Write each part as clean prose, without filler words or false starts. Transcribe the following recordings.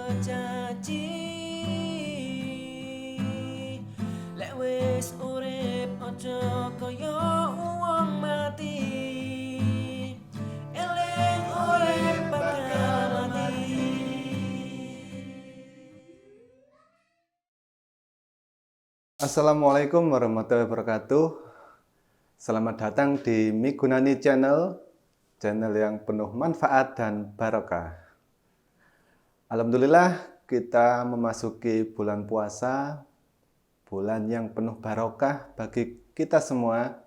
caci lek wis urip aja kaya wong mati eling urip bakal mati. Assalamualaikum warahmatullahi wabarakatuh. Selamat datang di Migunani Channel, channel yang penuh manfaat dan barokah. Alhamdulillah kita memasuki bulan puasa, bulan yang penuh barokah bagi kita semua.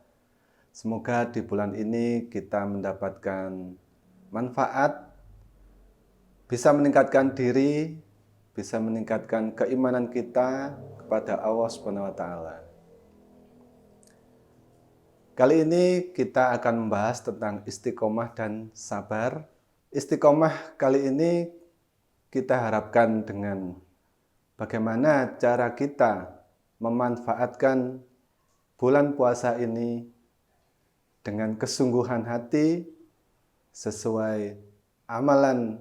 Semoga di bulan ini kita mendapatkan manfaat, bisa meningkatkan diri, bisa meningkatkan keimanan kita kepada Allah Subhanahu wa Ta'ala. Kali ini kita akan membahas tentang istiqomah dan sabar. Istiqomah kali ini kita harapkan dengan bagaimana cara kita memanfaatkan bulan puasa ini dengan kesungguhan hati sesuai amalan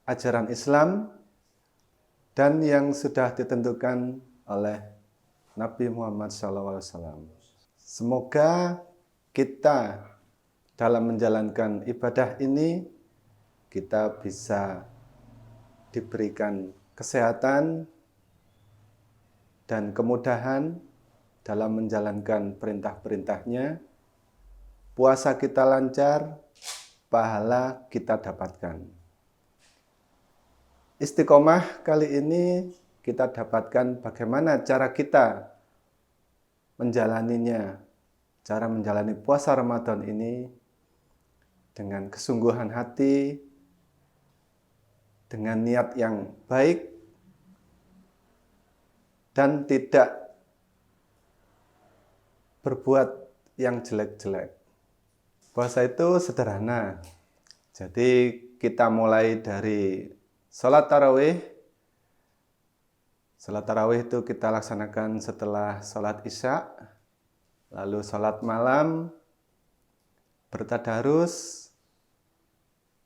ajaran Islam dan yang sudah ditentukan oleh Nabi Muhammad SAW. Semoga kita dalam menjalankan ibadah ini kita bisa diberikan kesehatan dan kemudahan dalam menjalankan perintah-perintahnya, puasa kita lancar, pahala kita dapatkan. Istiqomah kali ini kita dapatkan bagaimana cara kita menjalaninya, cara menjalani puasa Ramadan ini dengan kesungguhan hati, dengan niat yang baik, dan tidak berbuat yang jelek-jelek. Puasa itu sederhana, jadi kita mulai dari sholat tarawih. Sholat tarawih itu kita laksanakan setelah sholat isya, lalu sholat malam, bertadarus,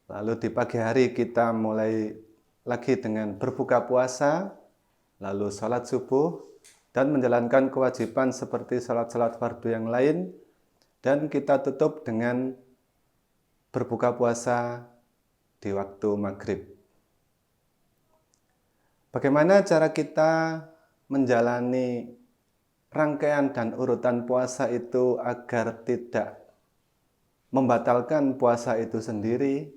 lalu di pagi hari kita mulai lagi dengan berbuka puasa, lalu sholat subuh, dan menjalankan kewajiban seperti sholat-sholat fardu yang lain, dan kita tutup dengan berbuka puasa di waktu maghrib. Bagaimana cara kita menjalani rangkaian dan urutan puasa itu agar tidak membatalkan puasa itu sendiri?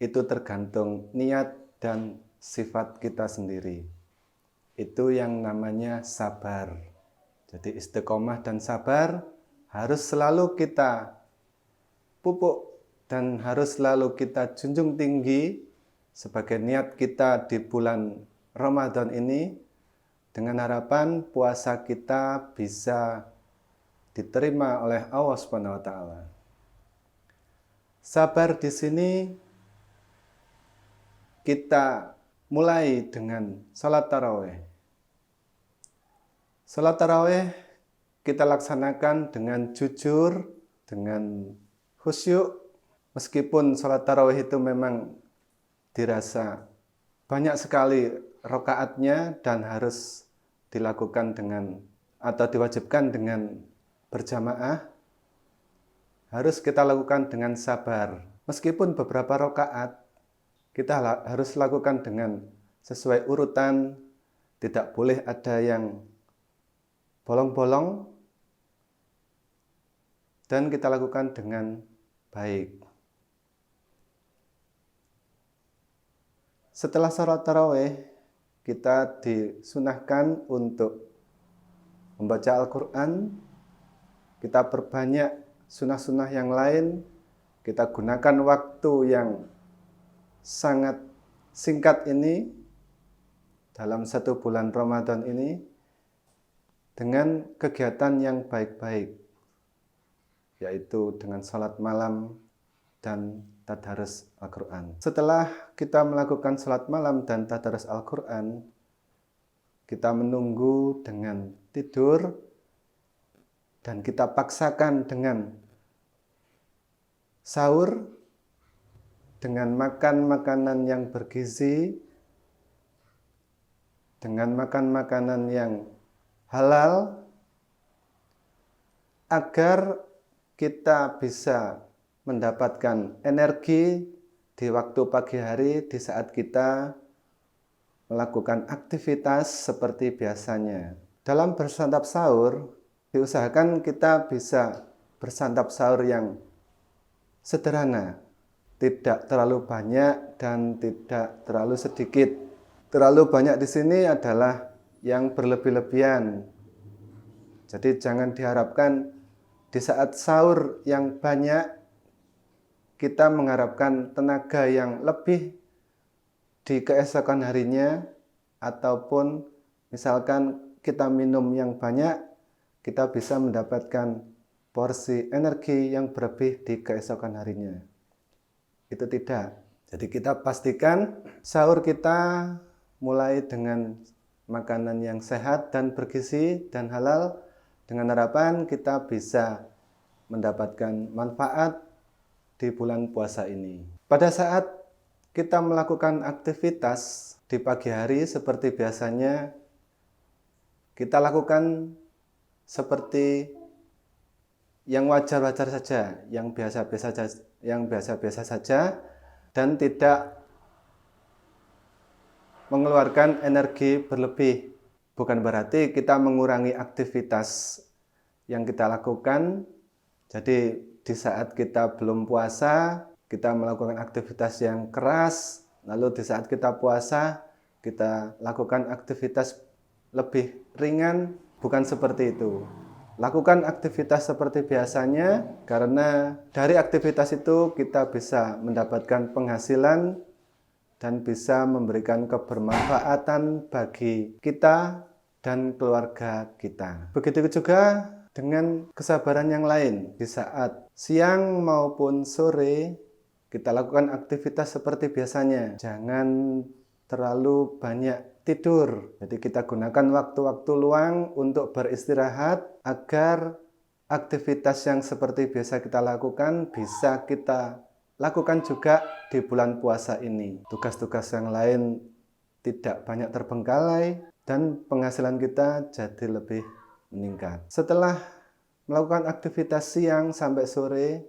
Itu tergantung niat dan sifat kita sendiri. Itu yang namanya sabar. Jadi istiqomah dan sabar harus selalu kita pupuk dan harus selalu kita junjung tinggi sebagai niat kita di bulan Ramadan ini, dengan harapan puasa kita bisa diterima oleh Allah Subhanahu wa Ta'ala. Sabar di sini kita mulai dengan salat tarawih. Salat tarawih kita laksanakan dengan jujur, dengan khusyuk, meskipun salat tarawih itu memang dirasa banyak sekali rakaatnya dan harus dilakukan dengan atau diwajibkan dengan berjamaah, harus kita lakukan dengan sabar. Meskipun beberapa rakaat kita harus lakukan dengan sesuai urutan, tidak boleh ada yang bolong-bolong, dan kita lakukan dengan baik. Setelah sholat tarawih, kita disunahkan untuk membaca Al-Quran, kita perbanyak sunnah-sunnah yang lain, kita gunakan waktu yang sangat singkat ini, dalam satu bulan Ramadan ini, dengan kegiatan yang baik-baik, yaitu dengan sholat malam dan tadarus Al-Quran. Setelah kita melakukan sholat malam dan tadarus Al-Quran, kita menunggu dengan tidur, dan kita paksakan dengan sahur dengan makan makanan yang bergizi, dengan makan makanan yang halal, agar kita bisa mendapatkan energi di waktu pagi hari di saat kita melakukan aktivitas seperti biasanya. Dalam bersantap sahur, diusahakan kita bisa bersantap sahur yang sederhana, tidak terlalu banyak dan tidak terlalu sedikit. Terlalu banyak di sini adalah yang berlebih-lebihan. Jadi jangan diharapkan di saat sahur yang banyak kita mengharapkan tenaga yang lebih di keesokan harinya, ataupun misalkan kita minum yang banyak, kita bisa mendapatkan porsi energi yang berlebih di keesokan harinya. Itu tidak. Jadi kita pastikan sahur kita mulai dengan makanan yang sehat dan bergizi dan halal, dengan harapan kita bisa mendapatkan manfaat di bulan puasa ini. Pada saat kita melakukan aktivitas di pagi hari seperti biasanya, kita lakukan seperti yang wajar-wajar saja, yang biasa-biasa saja, dan tidak mengeluarkan energi berlebih. Bukan berarti kita mengurangi aktivitas yang kita lakukan. Jadi di saat kita belum puasa, kita melakukan aktivitas yang keras, lalu di saat kita puasa, kita lakukan aktivitas lebih ringan. Bukan seperti itu. Lakukan aktivitas seperti biasanya, karena dari aktivitas itu kita bisa mendapatkan penghasilan dan bisa memberikan kebermanfaatan bagi kita dan keluarga kita. Begitu juga dengan kesabaran yang lain. Di saat siang maupun sore, kita lakukan aktivitas seperti biasanya. Jangan terlalu banyak tidur. Jadi kita gunakan waktu-waktu luang untuk beristirahat, agar aktivitas yang seperti biasa kita lakukan bisa kita lakukan juga di bulan puasa ini. Tugas-tugas yang lain tidak banyak terbengkalai dan penghasilan kita jadi lebih meningkat. Setelah melakukan aktivitas siang sampai sore,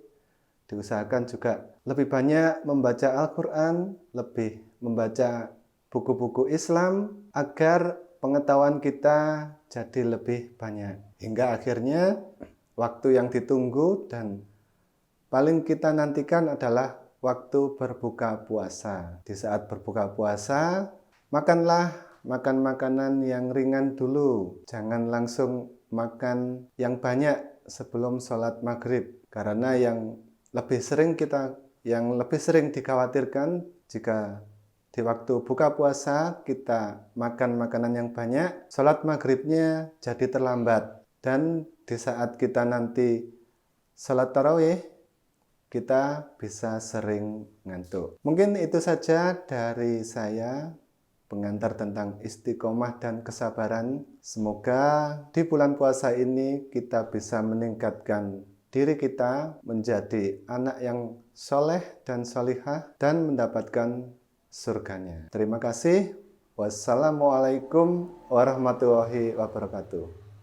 diusahakan juga lebih banyak membaca Al-Quran, lebih membaca buku-buku Islam, agar pengetahuan kita jadi lebih banyak. Hingga akhirnya waktu yang ditunggu dan paling kita nantikan adalah waktu berbuka puasa. Di saat berbuka puasa, makanlah makanan yang ringan dulu. Jangan langsung makan yang banyak sebelum sholat maghrib. Karena yang lebih sering dikhawatirkan jika di waktu buka puasa kita makan makanan yang banyak, sholat maghribnya jadi terlambat. Dan di saat kita nanti sholat tarawih, kita bisa sering ngantuk. Mungkin itu saja dari saya, pengantar tentang istiqomah dan kesabaran. Semoga di bulan puasa ini kita bisa meningkatkan diri kita menjadi anak yang soleh dan solihah dan mendapatkan surganya. Terima kasih. Wassalamualaikum warahmatullahi wabarakatuh.